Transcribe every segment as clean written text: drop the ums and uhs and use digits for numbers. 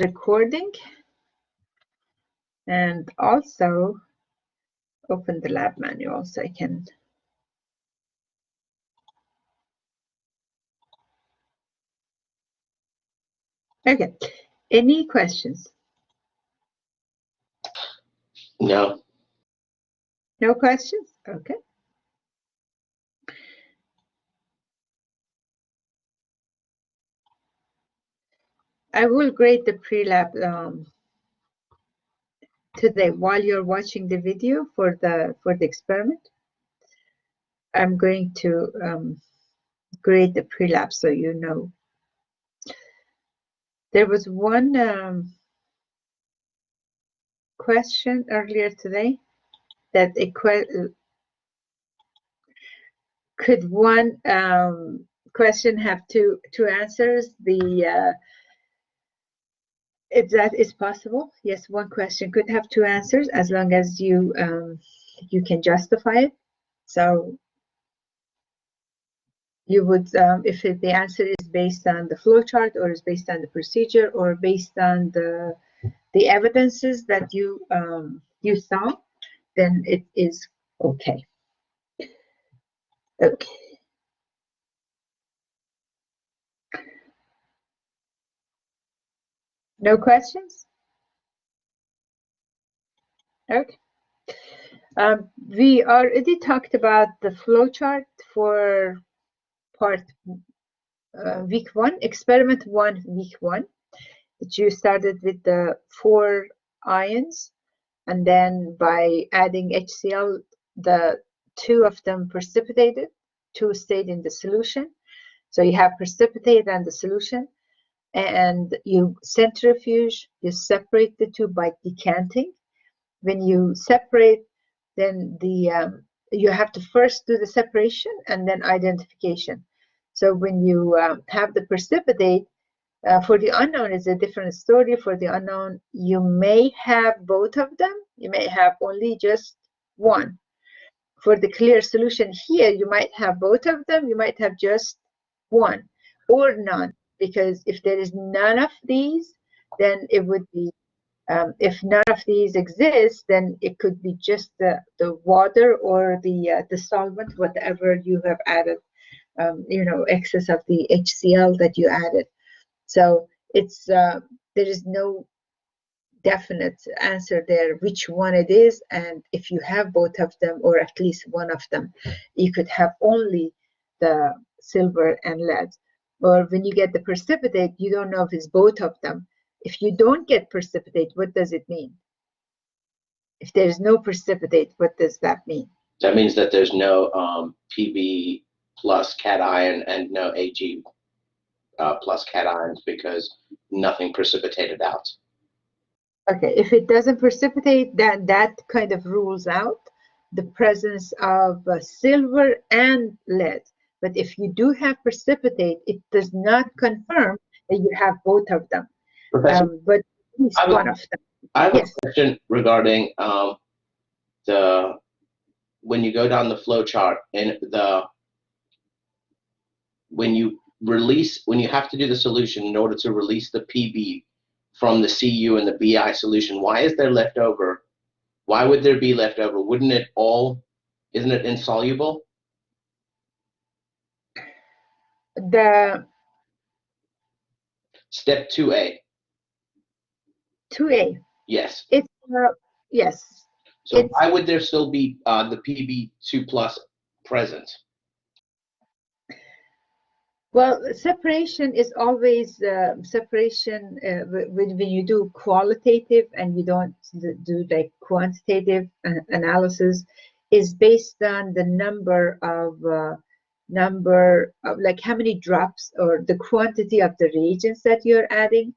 recording and also open the lab manual so I can. Okay, any questions? No. No questions? Okay. I will grade the pre-lab today while you're watching the video for the experiment. I'm going to grade the pre-lab so you know. There was one question earlier today that could one question have two answers? If that is possible, yes, one question could have two answers as long as you you can justify it. So you would, if the answer is based on the flowchart or is based on the procedure or based on the evidences that you you saw, then it is okay. Okay. No questions? Okay. We already talked about the flowchart for part week 1, experiment 1, week 1. That you started with the 4 ions, and then by adding HCl, the 2 of them precipitated, 2 stayed in the solution. So you have precipitate and the solution, and you centrifuge, you separate the 2 by decanting. When you separate, then you have to first do the separation and then identification. So when you have the precipitate, for the unknown, it's a different story. For the unknown, you may have both of them. You may have only just one. For the clear solution here, you might have both of them. You might have just one or none, because if there is none of these, then it would be, if none of these exist, then it could be just the water or the solvent, whatever you have added, you know, excess of the HCl that you added. So it's there is no definite answer there which one it is, and if you have both of them or at least one of them, you could have only the silver and lead. Or when you get the precipitate, you don't know if it's both of them. If you don't get precipitate, what does it mean? If there's no precipitate, what does that mean? That means that there's no Pb plus cation and no Ag plus cations, because nothing precipitated out. Okay, if it doesn't precipitate, then that kind of rules out the presence of silver and lead. But if you do have precipitate, it does not confirm that you have both of them. But at least one of them. I have a question regarding when you go down the flow chart and when you have to do the solution in order to release the Pb from the Cu and the Bi solution, why is there leftover? Why would there be leftover? Isn't it insoluble? Step 2A. 2A. Yes. It's yes. So why would there still be the Pb2 plus present? Well, separation is always separation when you do qualitative and you don't do like quantitative analysis, is based on the number of like how many drops or the quantity of the reagents that you're adding.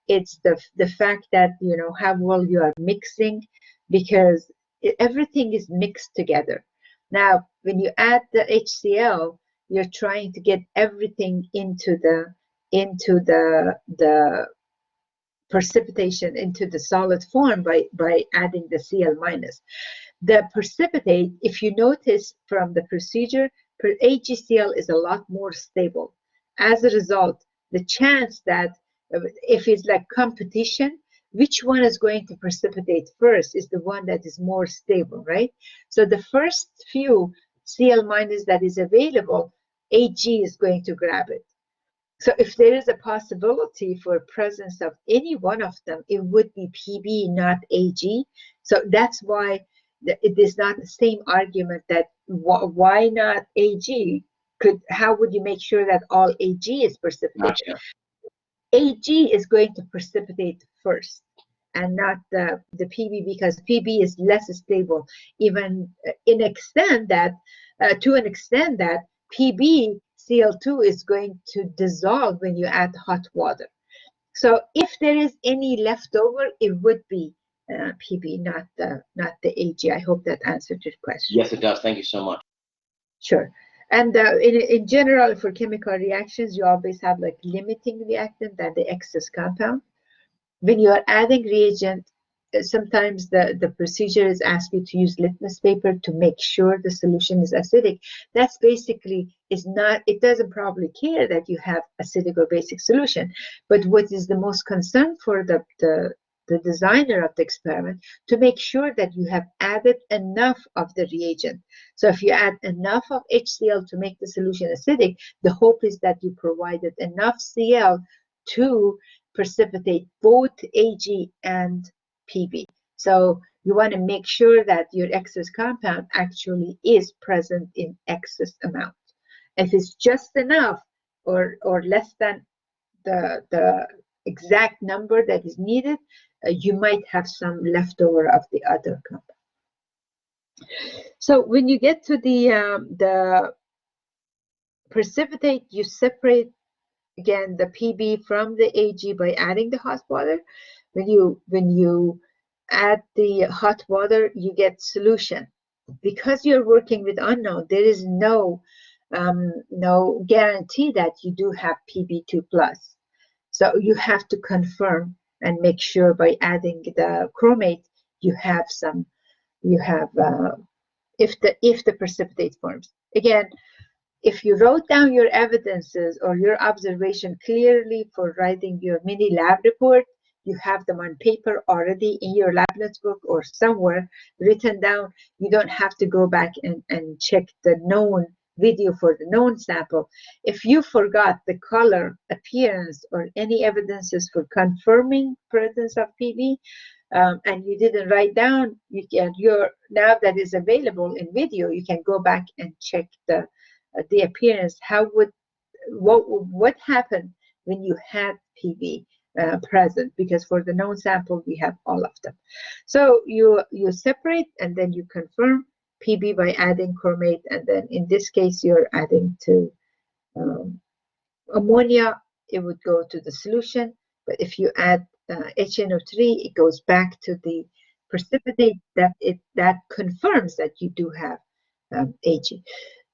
It's the fact that, you know, how well you are mixing, because everything is mixed together. Now, when you add the HCl, you're trying to get everything into the precipitation, into the solid form by adding the Cl minus. The precipitate, if you notice from the procedure, AgCl is a lot more stable. As a result, the chance that if it's like competition, which one is going to precipitate first is the one that is more stable, right? So the first few Cl minus that is available, Ag is going to grab it. So if there is a possibility for presence of any one of them, it would be Pb, not Ag. So that's why it is not the same argument that why not Ag? How would you make sure that all Ag is precipitated? Gotcha. Ag is going to precipitate first and not the Pb, because Pb is less stable, even in extent that to an extent that PbCl2 is going to dissolve when you add hot water. So if there is any leftover, it would be Pb, not the Ag. I hope that answered your question. Yes, it does. Thank you so much. Sure. And in general, for chemical reactions, you always have like limiting reactant and the excess compound. When you are adding reagent, sometimes the procedure is asked you to use litmus paper to make sure the solution is acidic. That's basically it doesn't probably care that you have acidic or basic solution. But what is the most concern for the designer of the experiment, to make sure that you have added enough of the reagent. So if you add enough of HCl to make the solution acidic, the hope is that you provided enough Cl to precipitate both Ag and Pb. So you want to make sure that your excess compound actually is present in excess amount. If it's just enough or less than the exact number that is needed, you might have some leftover of the other compound. So when you get to the precipitate, you separate again the Pb from the Ag by adding the hot water. When you add the hot water, you get solution. Because you're working with unknown, there is no guarantee that you do have Pb2 plus. So you have to confirm and make sure by adding the chromate you have if the precipitate forms. Again, if you wrote down your evidences or your observation clearly for writing your mini lab report, you have them on paper already in your lab notebook or somewhere written down. You don't have to go back and check the known video for the known sample. If you forgot the color, appearance, or any evidences for confirming presence of Pb, and you didn't write down, now that is available in video, you can go back and check the appearance. What happened when you had Pb present? Because for the known sample we have all of them. So you separate and then you confirm Pb by adding chromate, and then in this case you're adding to ammonia, it would go to the solution. But if you add HNO3, it goes back to the precipitate that confirms that you do have Ag.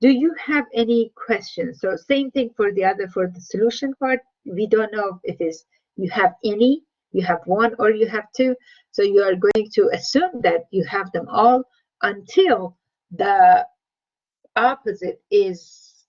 Do you have any questions? So same thing for the solution part. We don't know if you have any, you have one, or you have two. So you are going to assume that you have them all until the opposite is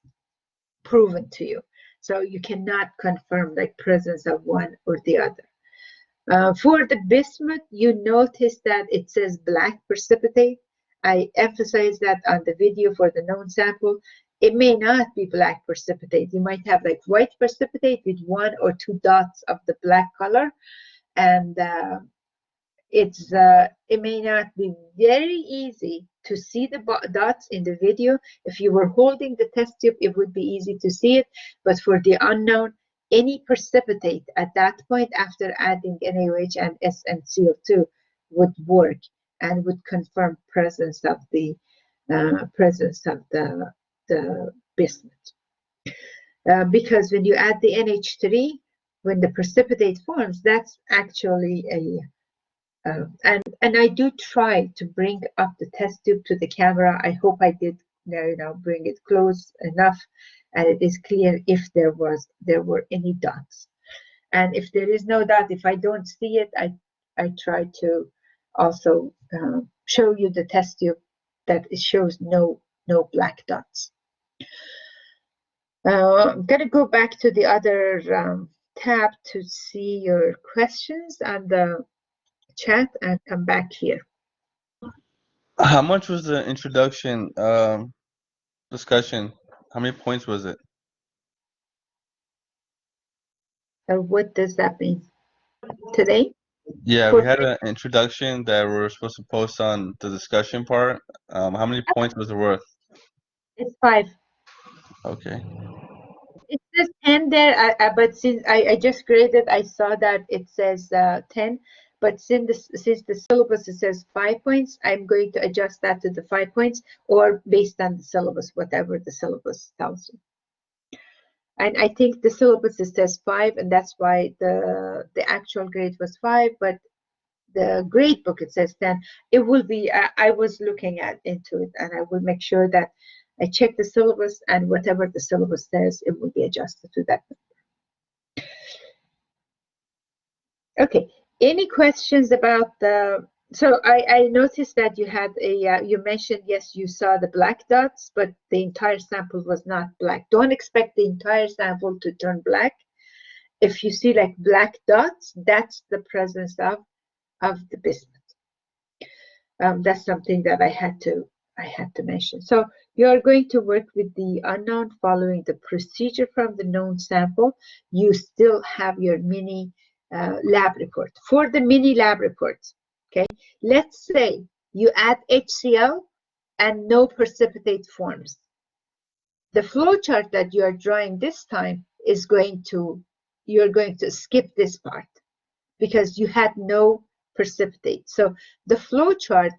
proven to you. So you cannot confirm like presence of one or the other. For the bismuth, you notice that it says black precipitate. I emphasize that on the video for the known sample. It may not be black precipitate. You might have like white precipitate with 1 or 2 dots of the black color, and it may not be very easy to see the dots in the video. If you were holding the test tube, it would be easy to see it, but for the unknown, any precipitate at that point after adding NaOH and SnCO2 would work and would confirm presence of the bismuth. Because when you add the NH3, when the precipitate forms, that's actually and I do try to bring up the test tube to the camera. I hope I did bring it close enough, and it is clear if there were any dots. And if there is no dot, if I don't see it, I try to also show you the test tube that it shows no black dots. I'm going to go back to the other tab to see your questions on the chat and come back here. How much was the introduction discussion? How many points was it? What does that mean? Today? Yeah, For we had an introduction that we're supposed to post on the discussion part. How many points was it worth? It's 5. Okay. It says 10 there, but since I just graded, I saw that it says 10. But since the syllabus it says 5 points, I'm going to adjust that to the 5 points, or based on the syllabus, whatever the syllabus tells you. And I think the syllabus it says 5, and that's why the actual grade was 5. But the grade book it says 10. It will be. I was looking into it, and I will make sure that I check the syllabus, and whatever the syllabus says, it will be adjusted to that. Okay. Any questions about the? So I noticed that you had a. You mentioned yes, you saw the black dots, but the entire sample was not black. Don't expect the entire sample to turn black. If you see like black dots, that's the presence of the bismuth. That's something that I had to mention. So you are going to work with the unknown following the procedure from the known sample. You still have your mini lab report. For the mini lab report, okay, let's say you add HCl and no precipitate forms. The flow chart that you are drawing this time is you're going to skip this part because you had no precipitate. So the flow chart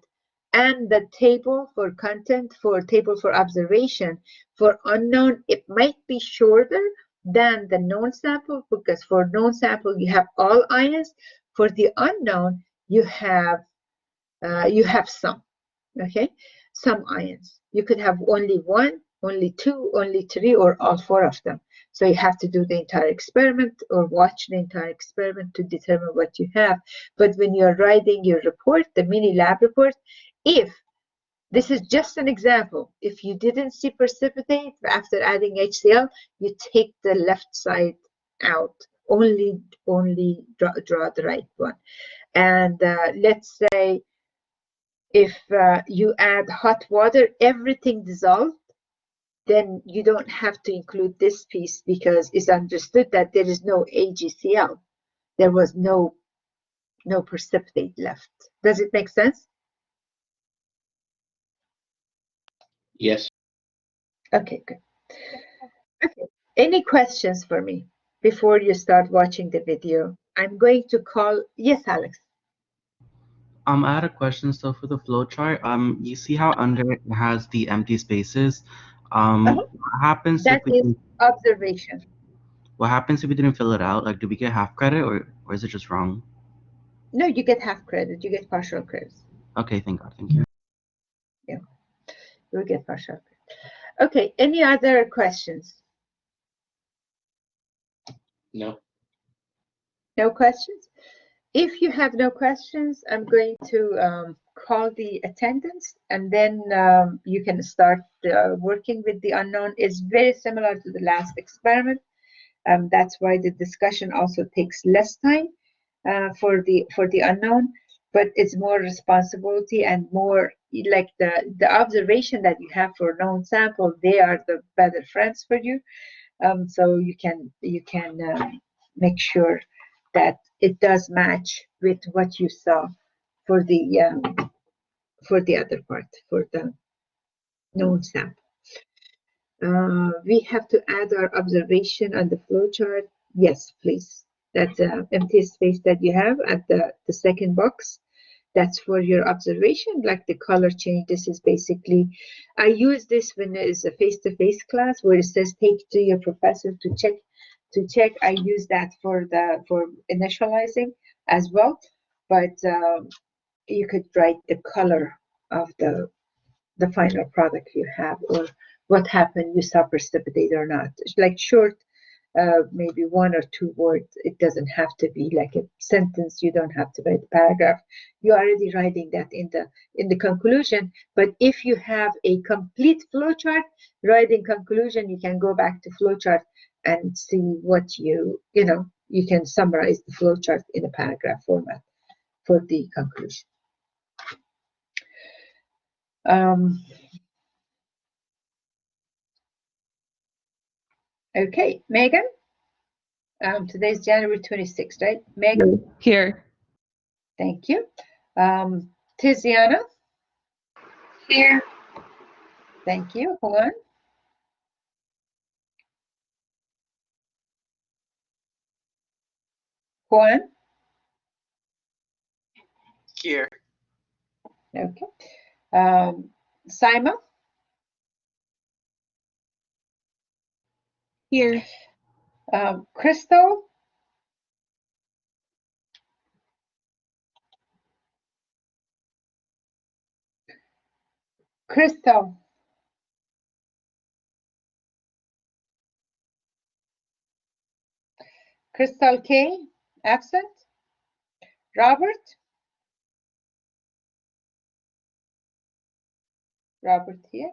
and the table for content, for table for observation, for unknown, it might be shorter than the known sample, because for known sample you have all ions. For the unknown, you have some, okay, some ions. You could have only 1, only 2, only 3, or all 4 of them. So you have to do the entire experiment or watch the entire experiment to determine what you have. But when you're writing your report, the mini lab report, if this is just an example, if you didn't see precipitate after adding HCl, you take the left side out. Only draw the right one. And let's say if you add hot water, everything dissolved, then you don't have to include this piece because it's understood that there is no AgCl. There was no precipitate left. Does it make sense? Yes. Okay, good. Okay. Any questions for me before you start watching the video? I'm going to call. Yes, Alex. I had a question. So for the flow chart, you see how under it has the empty spaces. What happens That if we is didn't, observation. what happens if we didn't fill it out? Like, do we get half credit, or is it just wrong? No, you get half credit. You get partial credits. Okay, thank God, thank you. Yeah, you will get partial credit. Okay. Any other questions? No. No questions? If you have no questions, I'm going to call the attendance, and then you can start working with the unknown. It's very similar to the last experiment. That's why the discussion also takes less time for the unknown, but it's more responsibility and more like the observation that you have for known sample. They are the better friends for you. So you can make sure that it does match with what you saw for the other part, for the known sample. We have to add our observation on the flow chart. Yes, please. That's an empty space that you have at the second box. That's for your observation, like the color change. This is basically, I use this when there is a face-to-face class where it says take to your professor to check. I use that for initializing as well, but you could write the color of the final product you have, or what happened, you saw precipitate or not. It's like short, maybe 1 or 2 words. It doesn't have to be like a sentence. You don't have to write a paragraph. You're already writing that in the conclusion. But if you have a complete flowchart, writing conclusion, you can go back to flowchart and see what you you can summarize the flowchart in a paragraph format for the conclusion. Okay, Megan. Today's January 26th, right? Megan? Here. Thank you. Tiziana? Here. Thank you. Juan? Juan? Here. Okay. Saima? Here. Crystal? Crystal? Crystal K? Absent? Robert? Robert here.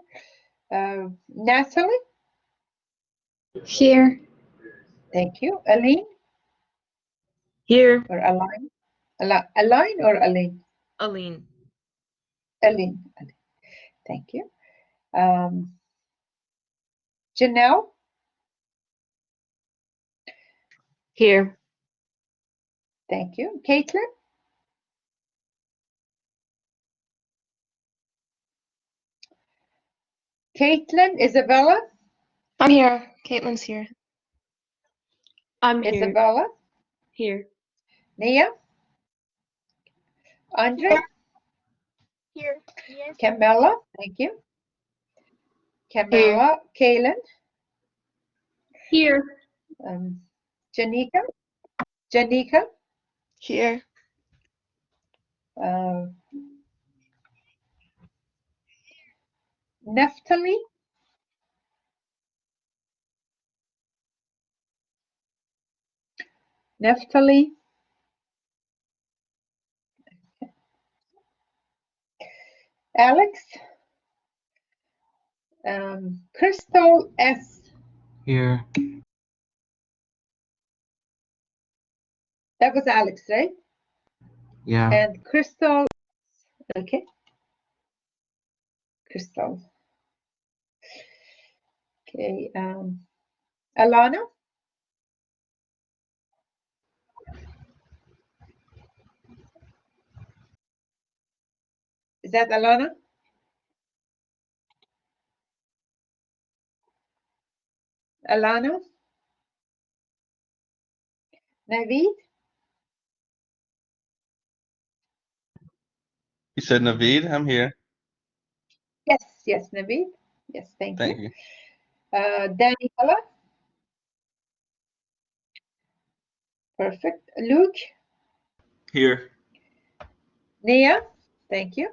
Natalie? Here. Thank you. Aline? Here. Or Aline? Aline or Aline? Aline. Aline. Thank you. Janelle? Here. Thank you. Caitlin? Caitlin? Isabella? I'm here. Caitlin's here. I'm here. Isabella? Here. Nia? Andre? Here. Yes. Camilla? Thank you. Camilla? Kaylin? Here. Janika? Janika? Here. Neftali? Neftali? Alex? Crystal S. Here. That was Alex, right? Yeah. And Crystal, okay. Crystal. Okay. Alana? Is that Alana? Alana? Naveed? You said Naveed? I'm here. Yes, yes, Naveed. Yes, thank Thank you. you. Daniela? Perfect. Luke? Here. Nia? Thank you.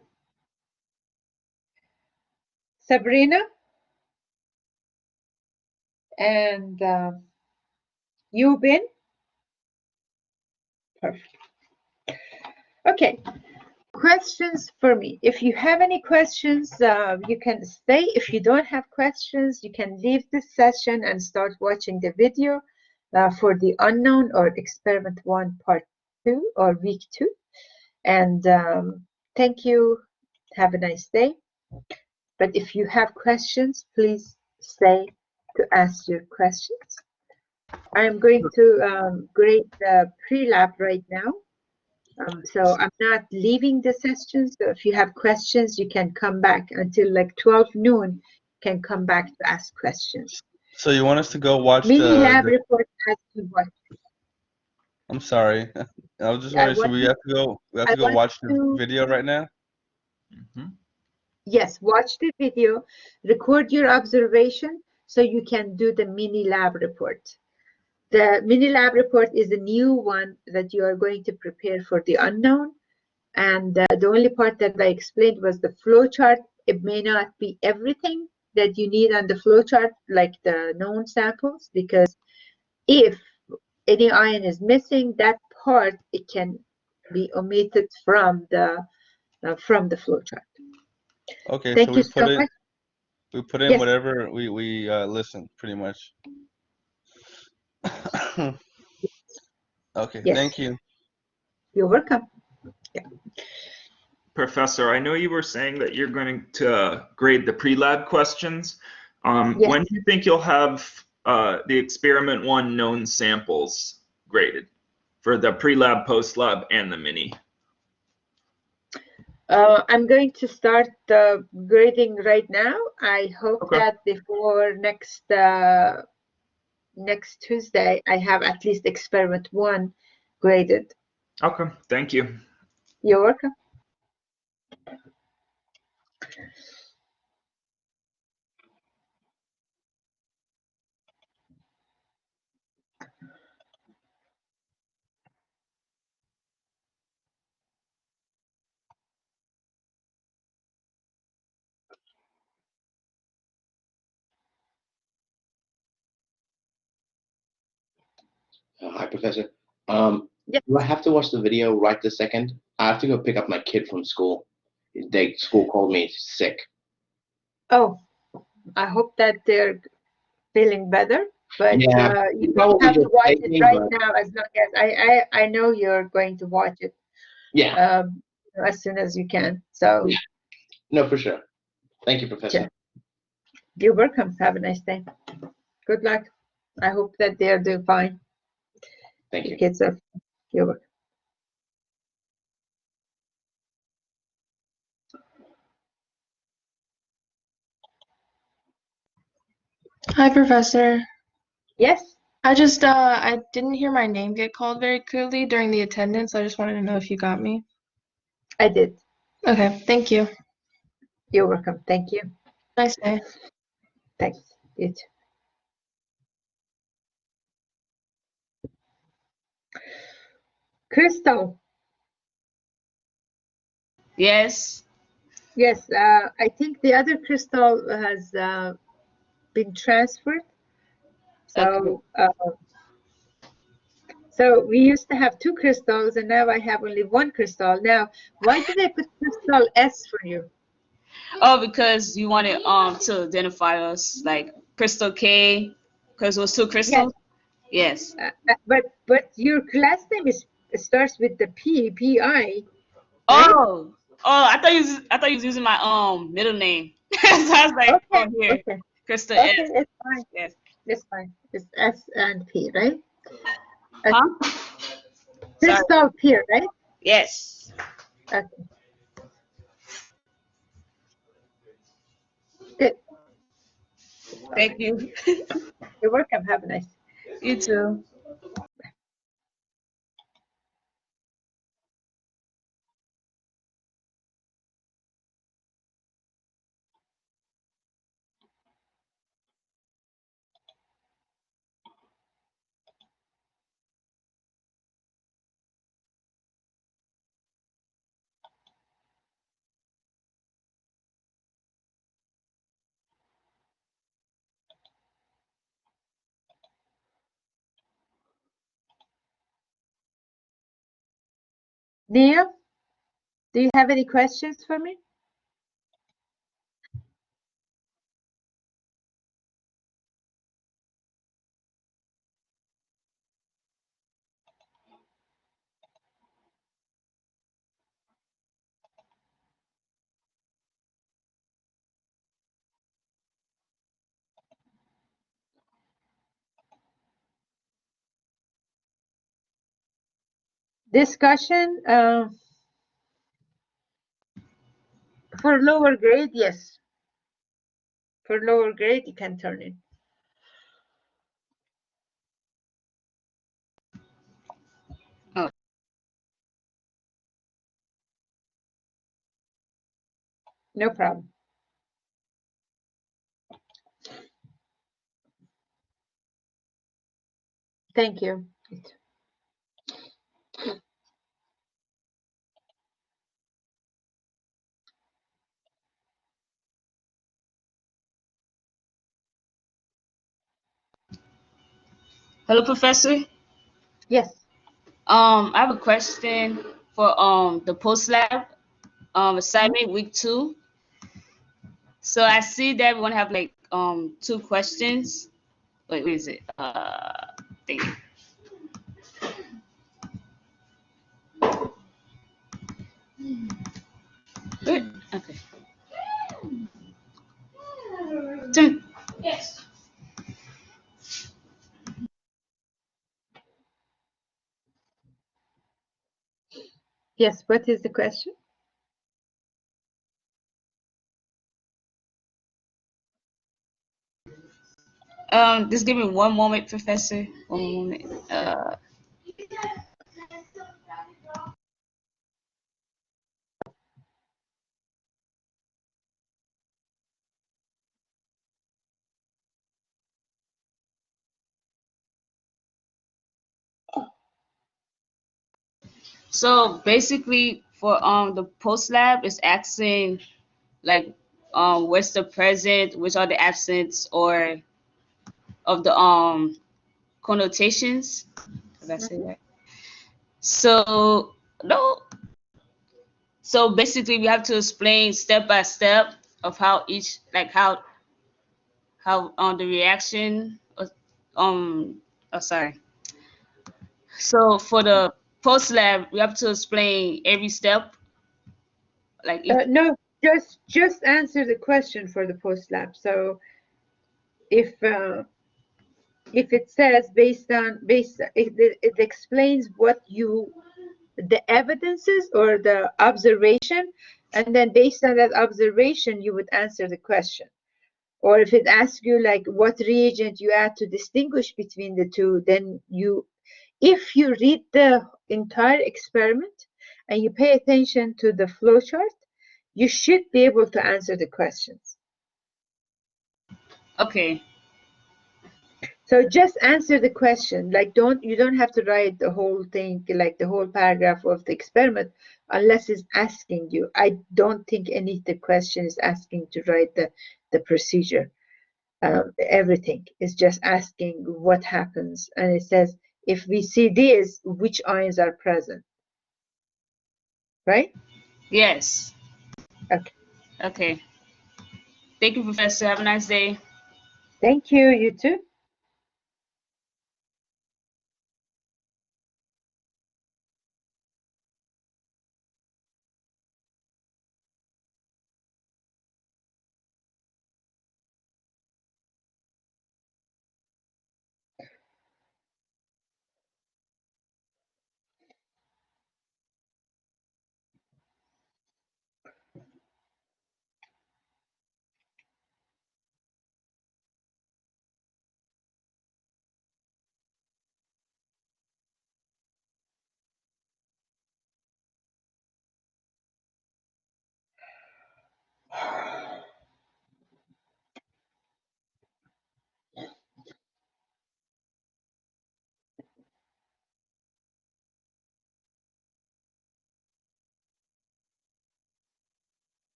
Sabrina? And Yubin? Perfect. Okay. Questions for me. If you have any questions, you can stay. If you don't have questions, you can leave this session and start watching the video for the unknown or experiment 1 part 2 or week 2. And thank you. Have a nice day. But if you have questions, please stay to ask your questions. I'm going to grade the pre-lab right now. So I'm not leaving the session. So if you have questions, you can come back until like 12 noon, can come back to ask questions. So you want us to go watch Mini the lab report has to watch. I'm sorry. I was just I wondering, should want we you- have to go I want watch the to- video right now? Yes, watch the video, record your observation so you can do the mini lab report. The mini lab report is a new one that you are going to prepare for the unknown. And the only part that I explained was the flow chart. It may not be everything that you need on the flow chart, like the known samples, because if any ion is missing, that part, it can be omitted from the flow chart. Okay, Thank so you so much. we put in Yes. whatever we listened, pretty much. Okay, Yes. thank you. You're welcome. Professor, I know you were saying that you're going to grade the pre-lab questions. Yes. When do you think you'll have the experiment 1 known samples graded for the pre-lab, post-lab, and the mini? I'm going to start the grading right now. I hope Okay. that before next Tuesday, I have at least experiment 1 graded. Okay, thank you. You're welcome. Hi, Professor. Yes. Do I have to watch the video right this second? I have to go pick up my kid from school. School called me sick. Oh, I hope that they're feeling better. But Yeah, you don't probably have to just watch it taking, right but now, as long as I know you're going to watch it yeah, as soon as you can. So yeah. No, for sure. Thank you, Professor. you're welcome. Have a nice day. Good luck. I hope that they're doing fine. Thank The you. kids are. You're welcome. Hi, Professor. Yes, I just I didn't hear my name get called very clearly during the attendance. I just wanted to know if you got me. I did. Okay, thank you. You're welcome. Thank you. Nice day. Thanks. You too. Crystal. Yes. Yes, I think the other crystal has been transferred. Okay. So we used to have 2 crystals, and now I have only 1 crystal. Now, why did I put crystal S for you? Oh, because you wanted to identify us like Crystal K, because it was 2 Yes, crystals. Yes. but your last name starts with the PI, right? Oh. Oh, I thought you was using my middle name. So I was like, Okay, oh here, okay, Crystal S. okay. It's fine. Yes. It's fine. It's S and P, right? Okay. Huh? Sorry. Crystal P, right? Yes. Okay, good. Thank you. You're welcome. Have a nice. You too. Neil, do you have any questions for me? Discussion for lower grade, yes. For lower grade, you can turn in. Oh. No problem. Thank you. Hello, Professor. Yes. I have a question for the post lab assignment week 2. So I see that we want to have like 2 questions. Wait, what is it? Thing. Yes, what is the question? Just give me one moment, Professor. One moment. So basically, for the post lab is asking like what's the present, which are the absence or of the connotations. Did I say that? So no. So basically, we have to explain step by step of how each like how the reaction. Oh, sorry. So for the post lab, we have to explain every step. Like No, just answer the question for the post lab. So if it says it explains what the evidences or the observation, and then based on that observation you would answer the question. Or if it asks you like what reagent you add to distinguish between the two, then if you read the entire experiment and you pay attention to the flowchart, you should be able to answer the questions. okay. So just answer the question. Like you don't have to write the whole thing, like the whole paragraph of the experiment, unless it's asking you. I don't think any of the question is asking to write the procedure. Everything is just asking what happens, and it says if we see this, which ions are present, right? Yes. Okay. Okay. Thank you, Professor. Have a nice day. Thank you. You too.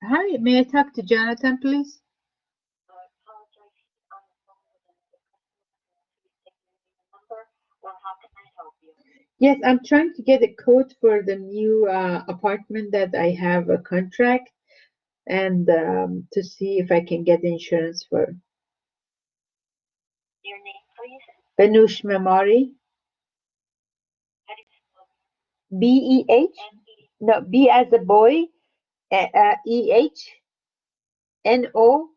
Hi, may I talk to Jonathan, please? Yes, I'm trying to get a code for the new apartment that I have a contract, and to see if I can get insurance for. Your name, please? Benush Memari. B-E-H? No, B as a boy, E-H, N-O-U-S-H,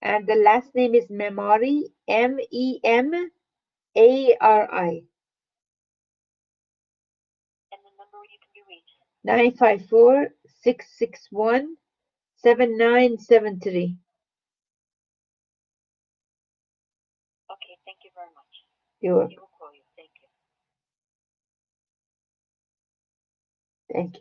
and the last name is Memari, M-E-M-A-R-I. And the number you can be reached? 954-661-7973. Okay, thank you very much. You're welcome. He will call you. Thank you. Thank you.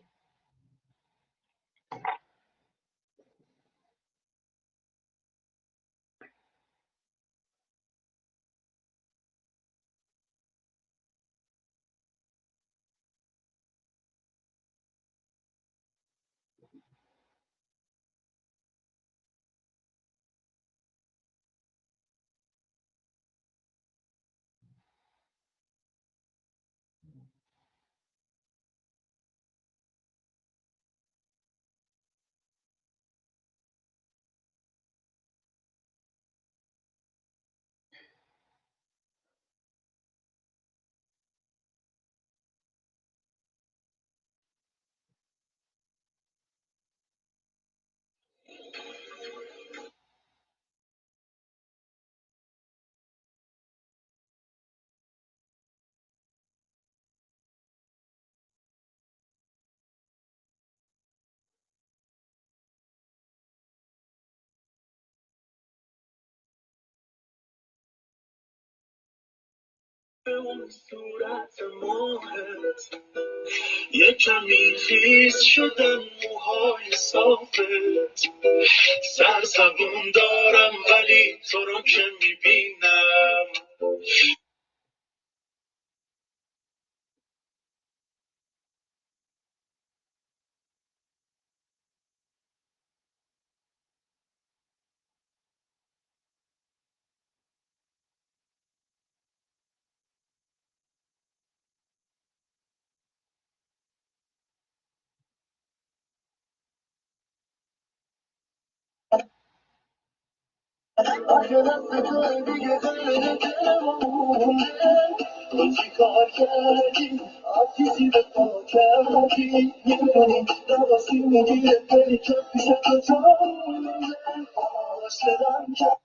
صورت ماهت یه کمی خیس شدن موهای صافت سرزبون دارم ولی تو رو که میبینم آخه دست تو دیگه غیر دلمونه تو چی کار کردی آتیزی به پا کردی میدونی نباسی میگیره دلی که پیش تو جامونه عاشقم کرد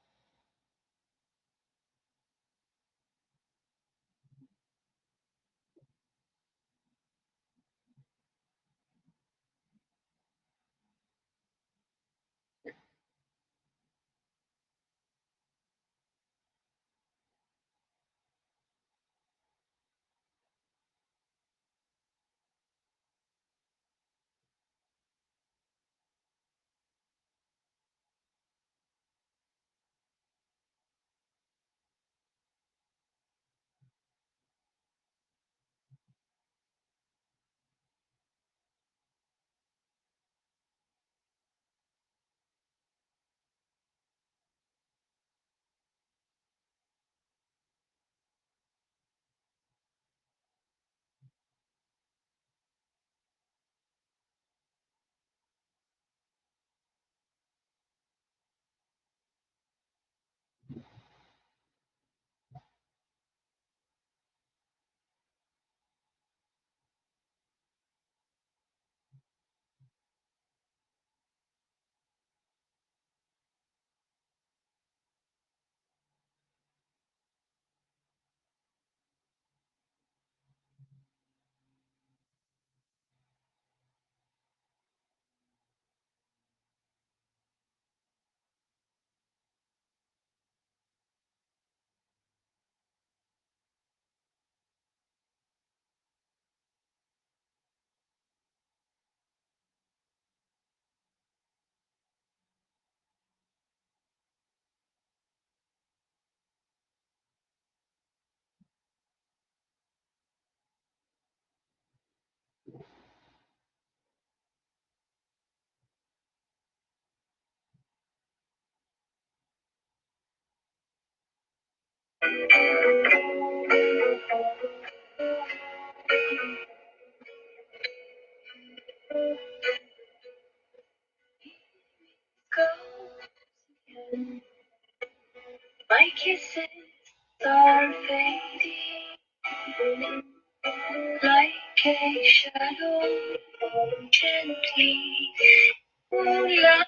My kisses are fading like a shadow gently moonlight.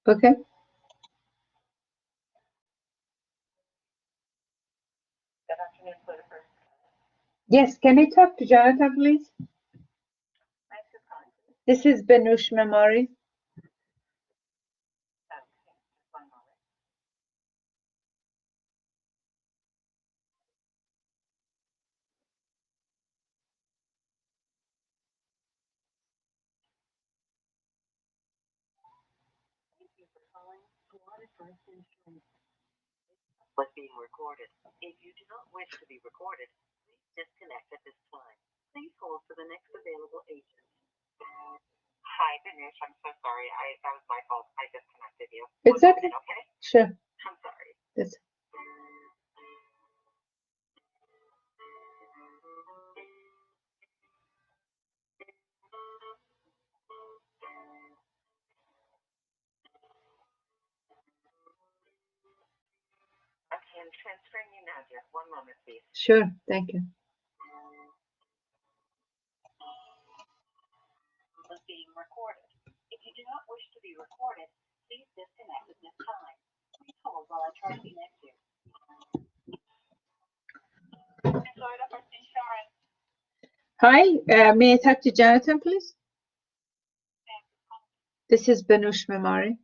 Okay. Yes, can I talk to Jonathan, please? This is Benush Memari. Was being recorded. If you do not wish to be recorded, please disconnect at this time. Please hold for the next available agent. Hi, Dinesh. I'm so sorry. That was my fault. I disconnected you. It's One okay. moment, okay? Sure. I'm sorry. That's Okay, I'm transferring you now, dear. One moment, please. sure. Thank you. Was being recorded. If you do not wish to be recorded, please disconnect at this time. Please hold while I try to connect you. Florida First Insurance. Hi, may I talk to Jonathan, please? This is Benush Memari.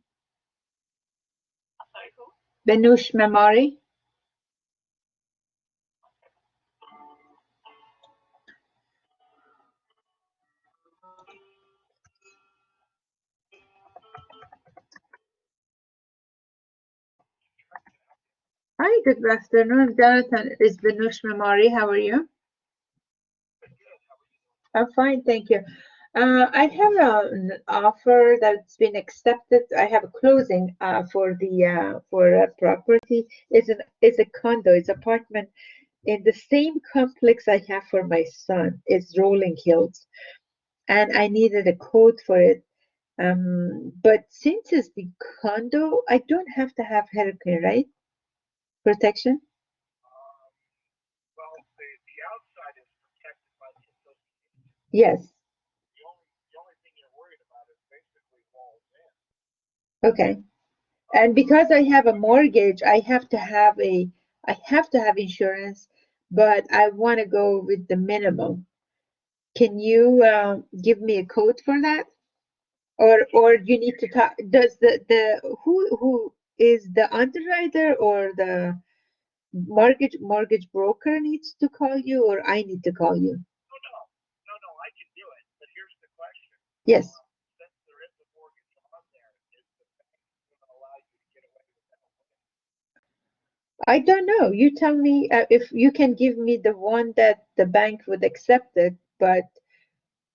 I'm sorry, who? Benush Memari. Hi, good afternoon, Jonathan. It's Benush Memari. How are you? I'm fine, thank you. I have an offer that's been accepted. I have a closing for a property. It's a condo. It's apartment in the same complex I have for my son. It's Rolling Hills, and I needed a code for it. But since it's the condo, I don't have to have hurricane, right? Protection? Yes. Okay. And because I have a mortgage, I have to have insurance, but I want to go with the minimum. Can you give me a code for that? Or you need to talk, does who is the underwriter or the mortgage broker needs to call you, or I need to call you? Yes. I don't know. You tell me if you can give me the one that the bank would accept it, but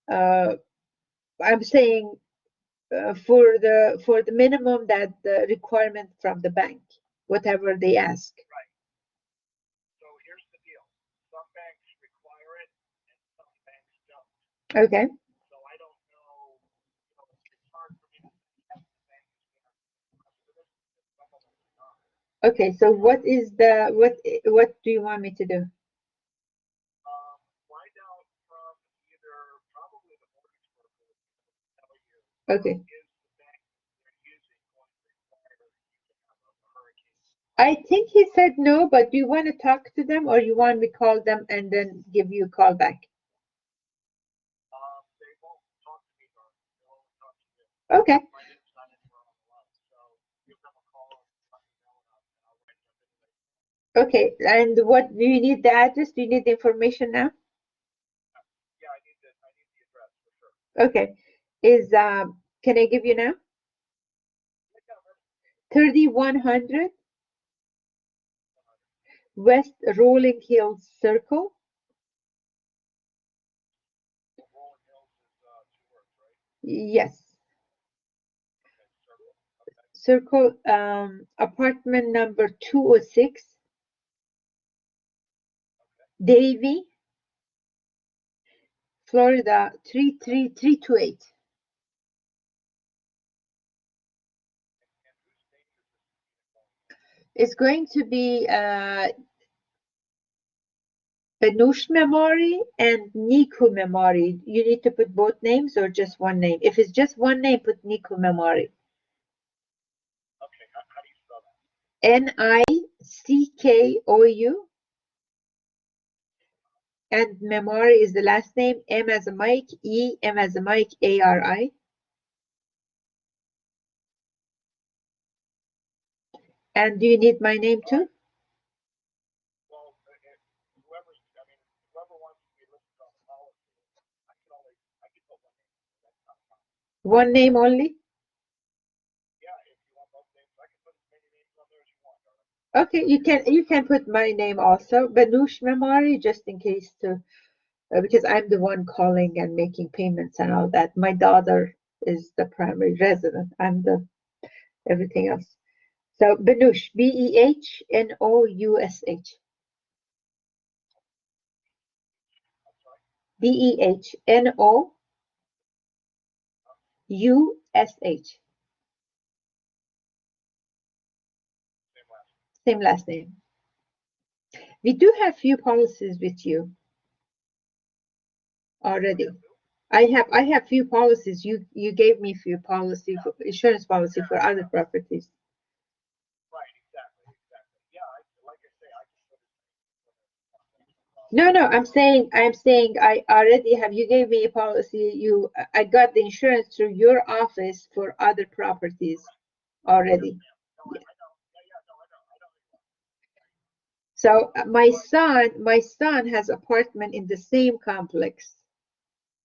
I'm saying for the minimum that the requirement from the bank, whatever they ask. Okay. Okay, so what is what do you want me to do? Okay. I think he said no, but do you want to talk to them, or you want me to call them and then give you a call back? Okay. Okay, and what do you need the address? Do you need the information now? Okay. Can I give you now? 3100 West Rolling Hills Circle. Yes. Circle, apartment number 206, Davie, Florida 33328. It's going to be Benush Memori and Niku Memori. You need to put both names or just one name. If it's just one name, put Niku Memori. Nickou, and Memori is the last name. M as a Mike, M as a Mike, ARI. And do you need my name too? One name only? Okay, you can put my name also, Benush Memari, just in case to because I'm the one calling and making payments and all that. My daughter is the primary resident. I'm the everything else. So Benush, Behnoush. Behnoush. Same last name. We do have few policies with you already. I have few policies. You gave me few policy for insurance policy for other properties. No, I'm saying I already have. You gave me a policy. I got the insurance through your office for other properties already. So my son has apartment in the same complex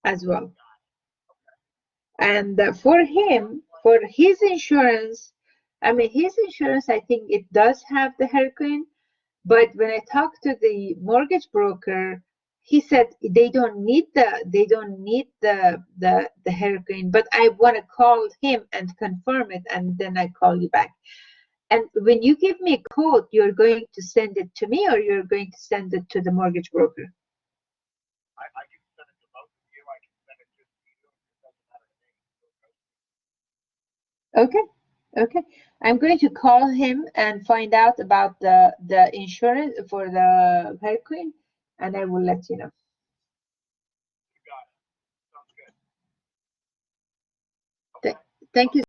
as well. And for his insurance, I mean, his insurance, I think it does have the hurricane, but when I talked to the mortgage broker, he said they don't need the hurricane, but I want to call him and confirm it, and then I call you back. And when you give me a quote, you're going to send it to me, or you're going to send it to the mortgage broker? I can send it to both of you. I can send it to you. It doesn't matter to me. Okay. I'm going to call him and find out about the insurance for the hurricane, and I will let you know. You got it. Sounds good. Thank you